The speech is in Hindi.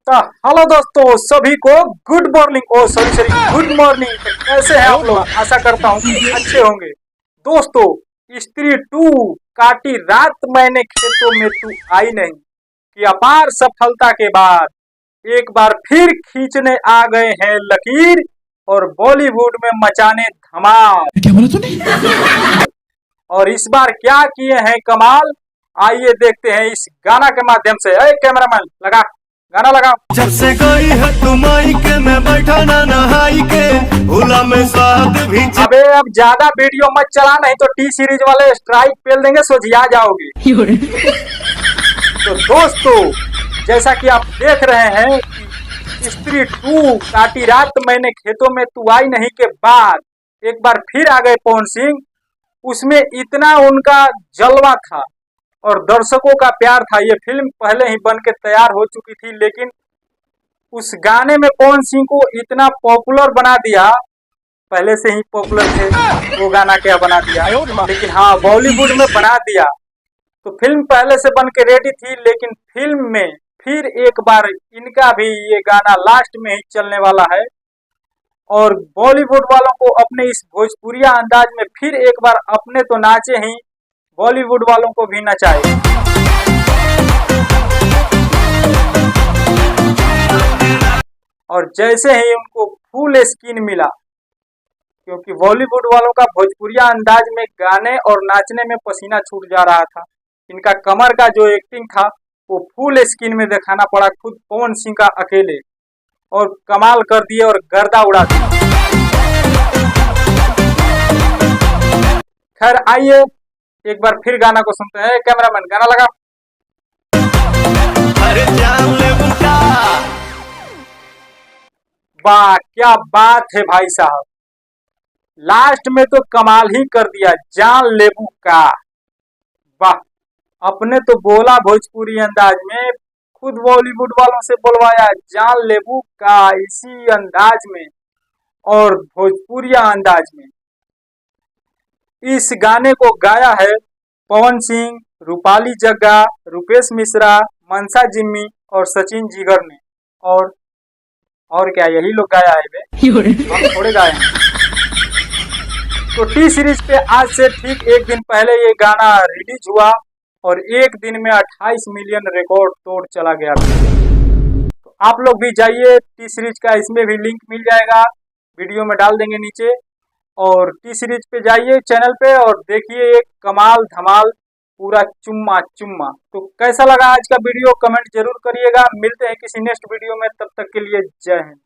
तो हेलो दोस्तों, सभी को गुड मॉर्निंग। ओ सॉरी गुड मॉर्निंग। कैसे हैं आप लोग? आशा करता हूँ कि अच्छे होंगे। दोस्तों, स्त्री 2 काटी रात मैंने खेतों में तू आई नहीं कि अपार सफलता के बाद एक बार फिर खींचने आ गए हैं लकीर और बॉलीवुड में मचाने धमाल। क्या बोला तूने? और इस बार क्या किए हैं कमाल, आइए देखते हैं इस गाना के माध्यम से। कैमरामैन लगा गाना लगाओ। जब से गई है तुम आई के मैं बैठा ना नहाई के भूला में स्वाद भी। अबे अब ज्यादा वीडियो मत चला, नहीं तो टी सीरीज वाले स्ट्राइक पेल देंगे, सोझिया जाओगे। तो दोस्तों, जैसा कि आप देख रहे हैं कि स्त्री 2 काटी रात मैंने खेतों में तू आई नहीं के बाद एक बार फिर आ गए पवन सिंह। उसमें इतना उनका जलवा था और दर्शकों का प्यार था। ये फिल्म पहले ही बन के तैयार हो चुकी थी, लेकिन उस गाने में पवन सिंह को इतना पॉपुलर बना दिया। पहले से ही पॉपुलर थे, वो गाना क्या बना दिया, लेकिन हाँ बॉलीवुड में बना दिया। तो फिल्म पहले से बन के रेडी थी, लेकिन फिल्म में फिर एक बार इनका भी ये गाना लास्ट में ही चलने वाला है। और बॉलीवुड वालों को अपने इस भोजपुरिया अंदाज में फिर एक बार अपने तो नाचे ही, बॉलीवुड वालों को भी नचाए। और जैसे ही उनको फुल स्क्रीन मिला, क्योंकि बॉलीवुड वालों का भोजपुरिया अंदाज में गाने और नाचने में पसीना छूट जा रहा था। इनका कमर का जो एक्टिंग था वो फुल स्क्रीन में दिखाना पड़ा, खुद पवन सिंह का अकेले, और कमाल कर दिए और गर्दा उड़ा दिए। खैर आइए एक बार फिर गाना को सुनते हैं। कैमरामैन गाना लगा। अरे जान ले बुका। वाह क्या बात है भाई साहब, लास्ट में तो कमाल ही कर दिया, जान लेबू का। वाह, अपने तो बोला भोजपुरी अंदाज में, खुद बॉलीवुड वालों से बोलवाया जान लेबू का इसी अंदाज में और भोजपुरिया अंदाज में। इस गाने को गाया है पवन सिंह, रूपाली जग्गा, रुपेश मिश्रा, मनसा जिम्मी और सचिन जिगर ने। और क्या यही लोग गाया है बे, हम थोड़े गाए हैं। तो टी सीरीज पे आज से ठीक एक दिन पहले ये गाना रिलीज हुआ और एक दिन में 28 मिलियन रिकॉर्ड तोड़ चला गया। तो आप लोग भी जाइए टी सीरीज का, इसमें भी लिंक मिल जाएगा, वीडियो में डाल देंगे नीचे। और टी सीरीज पे जाइए चैनल पे और देखिए एक कमाल धमाल पूरा चुम्मा चुम्मा। तो कैसा लगा आज का वीडियो, कमेंट जरूर करिएगा। मिलते हैं किसी नेक्स्ट वीडियो में, तब तक के लिए जय हिंद।